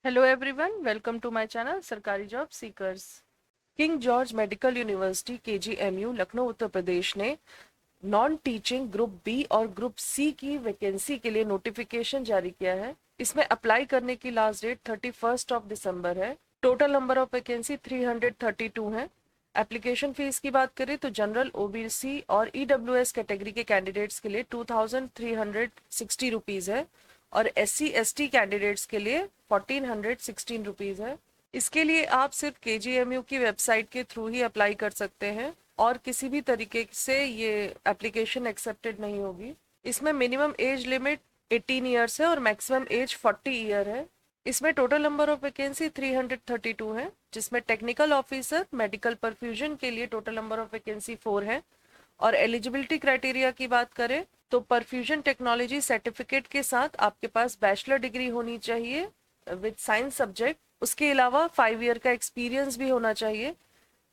Hello everyone, welcome to my channel सरकारी job seekers. King George medical university KGMU Lucknow Uttar Pradesh ने non teaching group B और group C की vacancy के लिए notification जारी किया है। इसमें अप्लाई करने की लास्ट डेट 31 दिसंबर है। टोटल नंबर ऑफ वैकेंसी 332 है। एप्लीकेशन फीस की बात करें तो जनरल OBC और EWS कैटेगरी के कैंडिडेट्स के लिए 2360 रुपीज़ है और SC/ST कैंडिडेट्स के लिए 1416 रुपीज़ है। इसके लिए आप सिर्फ KGMU की वेबसाइट के थ्रू ही अप्लाई कर सकते हैं और किसी भी तरीके से ये एप्लीकेशन एक्सेप्टेड नहीं होगी। इसमें मिनिमम एज लिमिट 18 ईयर्स है और मैक्सिमम एज 40 ईयर है। इसमें टोटल नंबर ऑफ वैकेंसी 332 है, जिसमें टेक्निकल ऑफिसर मेडिकल परफ्यूजन के लिए टोटल नंबर ऑफ वैकेंसी 4 है। और एलिजिबिलिटी क्राइटेरिया की बात करें तो परफ्यूजन टेक्नोलॉजी सर्टिफिकेट के साथ आपके पास बैचलर डिग्री होनी चाहिए विद साइंस सब्जेक्ट। उसके अलावा 5 ईयर का एक्सपीरियंस भी होना चाहिए।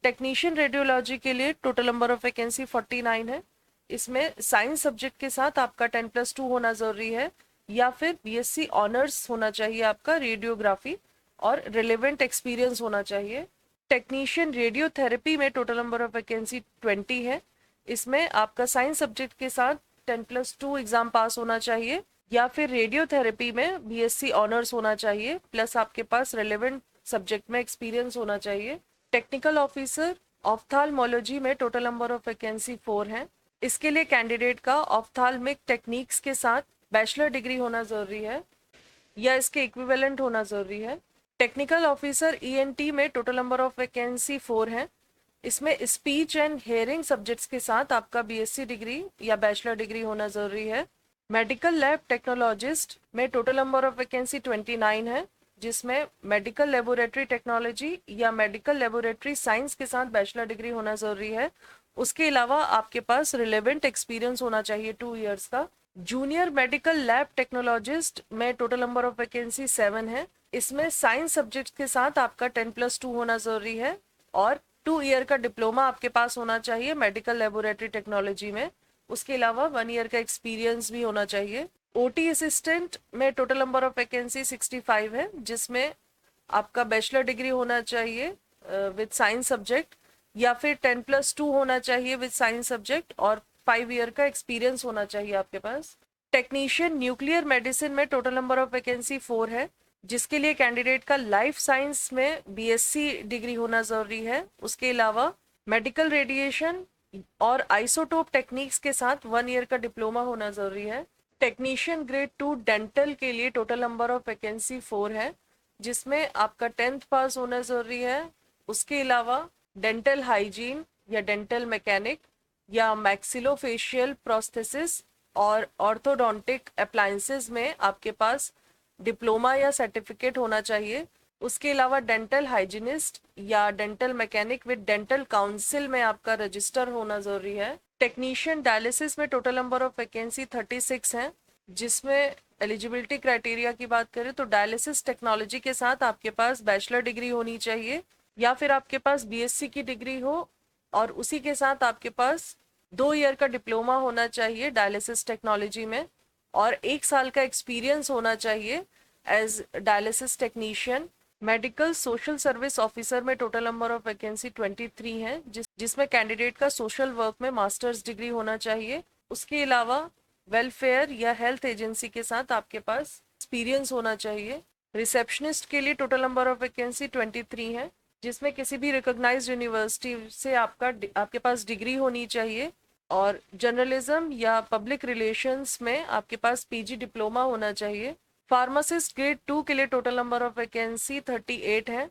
टेक्नीशियन रेडियोलॉजी के लिए टोटल नंबर ऑफ वैकेंसी 49 है। इसमें साइंस सब्जेक्ट के साथ आपका 10+2 होना जरूरी है या फिर BSc ऑनर्स होना चाहिए आपका रेडियोग्राफी और रिलेवेंट एक्सपीरियंस होना चाहिए। टेक्नीशियन रेडियोथेरेपी में टोटल नंबर ऑफ वैकेंसी 20 है। इसमें आपका साइंस सब्जेक्ट के साथ 10+2 एग्जाम पास होना चाहिए या फिर रेडियोथेरेपी में BSc ऑनर्स होना चाहिए प्लस आपके पास रिलेवेंट सब्जेक्ट में एक्सपीरियंस होना चाहिए। टेक्निकल ऑफिसर ऑफ्थाल्मोलॉजी में टोटल नंबर ऑफ वैकेंसी 4 है। इसके लिए कैंडिडेट का ऑफ्थाल्मिक टेक्निक्स के साथ बैचलर डिग्री होना जरूरी है या इसके इक्विवेलेंट होना जरूरी है। टेक्निकल ऑफिसर ENT में टोटल नंबर ऑफ वैकेंसी 4 है। इसमें स्पीच एंड हेयरिंग सब्जेक्ट्स के साथ आपका BSc डिग्री या बैचलर डिग्री होना जरूरी है। मेडिकल लैब टेक्नोलॉजिस्ट में टोटल नंबर ऑफ वैकेंसी 29 है, जिसमें मेडिकल लेबोरेटरी टेक्नोलॉजी या मेडिकल लेबोरेटरी साइंस के साथ बैचलर डिग्री होना जरूरी है। उसके अलावा आपके पास रिलेवेंट एक्सपीरियंस होना चाहिए 2 ईयर्स का। जूनियर मेडिकल लैब टेक्नोलॉजिस्ट में टोटल नंबर ऑफ वैकेंसी 7 है। इसमें साइंस सब्जेक्ट के साथ आपका 10+2 होना जरूरी है और 2 ईयर का डिप्लोमा आपके पास होना चाहिए मेडिकल लेबोरेटरी टेक्नोलॉजी में। उसके अलावा 1 ईयर का एक्सपीरियंस भी होना चाहिए। OT असिस्टेंट में टोटल नंबर ऑफ वैकेंसी 65 है, जिसमें आपका बैचलर डिग्री होना चाहिए विद साइंस सब्जेक्ट या फिर 10+2 होना चाहिए विद साइंस सब्जेक्ट और 5 ईयर का एक्सपीरियंस होना चाहिए आपके पास। टेक्नीशियन न्यूक्लियर मेडिसिन में टोटल नंबर ऑफ वैकेंसी 4 है, जिसके लिए कैंडिडेट का लाइफ साइंस में BSc डिग्री होना जरूरी है। उसके अलावा मेडिकल रेडिएशन और आइसोटोप टेक्निक्स के साथ 1 ईयर का डिप्लोमा होना जरूरी है। टेक्नीशियन ग्रेड 2 डेंटल के लिए टोटल नंबर ऑफ वैकेंसी 4 है, जिसमें आपका 10th पास होना जरूरी है। उसके अलावा डेंटल हाइजीन या डेंटल मैकेनिक या मैक्सिलोफेशियल प्रोस्थेसिस और ऑर्थोडोंटिक अप्लायंसेस में आपके पास डिप्लोमा या सर्टिफिकेट होना चाहिए। उसके अलावा डेंटल हाइजीनिस्ट या dental mechanic with dental council में आपका रजिस्टर होना जरूरी है। टेक्नीशियन डायलिसिस में टोटल नंबर ऑफ वैकेंसी 36 है, जिसमें एलिजिबिलिटी क्राइटेरिया की बात करें तो डायलिसिस टेक्नोलॉजी के साथ आपके पास बैचलर डिग्री होनी चाहिए या फिर आपके पास BSc की डिग्री हो और उसी के साथ आपके पास 2 ईयर का डिप्लोमा होना चाहिए डायलिसिस टेक्नोलॉजी में और 1 साल का एक्सपीरियंस होना चाहिए as dialysis technician. Medical social service officer में टोटल नंबर ऑफ वैकेंसी 23 है, जिसमें कैंडिडेट का सोशल वर्क में मास्टर्स डिग्री होना चाहिए। उसके अलावा वेलफेयर या हेल्थ एजेंसी के साथ आपके पास एक्सपीरियंस होना चाहिए। रिसेप्शनिस्ट के लिए टोटल नंबर ऑफ वैकेंसी 23 है, जिसमें किसी भी रिकॉग्नाइज्ड यूनिवर्सिटी से आपके पास डिग्री होनी चाहिए और जर्नलिज्म या पब्लिक रिलेशंस में आपके पास PG डिप्लोमा होना चाहिए। फार्मासिस्ट ग्रेड 2 के लिए टोटल नंबर ऑफ वैकेंसी 38 है,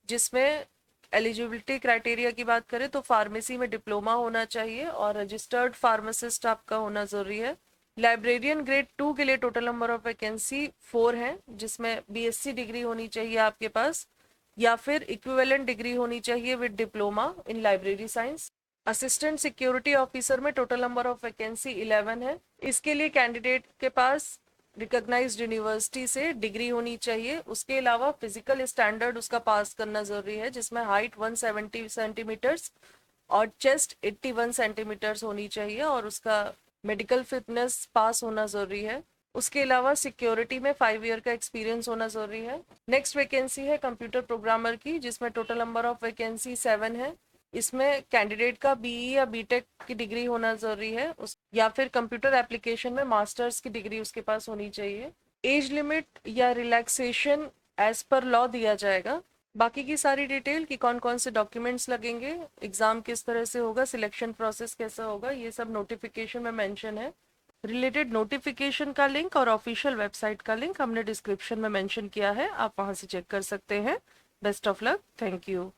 जिसमें एलिजिबिलिटी क्राइटेरिया की बात करें तो फार्मेसी में डिप्लोमा होना चाहिए और रजिस्टर्ड फार्मासिस्ट आपका होना जरूरी है। लाइब्रेरियन ग्रेड 2 के लिए टोटल नंबर ऑफ वैकेंसी 4 है, जिसमें BSc डिग्री होनी चाहिए आपके पास या फिर इक्विवेलेंट डिग्री होनी चाहिए with diploma in library science. Assistant security officer में टोटल नंबर ऑफ वैकेंसी 11 है। इसके लिए कैंडिडेट के पास रिकॉग्नाइज्ड यूनिवर्सिटी से डिग्री होनी चाहिए। उसके अलावा फिजिकल स्टैंडर्ड उसका पास करना जरूरी है, जिसमें हाइट 170 सेंटीमीटर्स और चेस्ट 81 सेंटीमीटर्स होनी चाहिए और उसका मेडिकल फिटनेस पास होना जरूरी है। उसके अलावा सिक्योरिटी में 5 ईयर का एक्सपीरियंस होना जरूरी है। नेक्स्ट वैकेंसी है कंप्यूटर प्रोग्रामर की, जिसमें टोटल नंबर ऑफ वैकेंसी 7 है। इसमें कैंडिडेट का बीई या बीटेक की डिग्री होना जरूरी है, उस या फिर कंप्यूटर एप्लीकेशन में मास्टर्स की डिग्री उसके पास होनी चाहिए। एज लिमिट या रिलैक्सेशन एज पर लॉ दिया जाएगा। बाकी की सारी डिटेल कि कौन कौन से डॉक्यूमेंट्स लगेंगे, एग्जाम किस तरह से होगा, सिलेक्शन प्रोसेस कैसा होगा, ये सब नोटिफिकेशन में मेंशन है। रिलेटेड नोटिफिकेशन का लिंक और ऑफिशियल वेबसाइट का लिंक हमने डिस्क्रिप्शन में मेंशन किया है, आप वहां से चेक कर सकते हैं। Best of luck, thank you.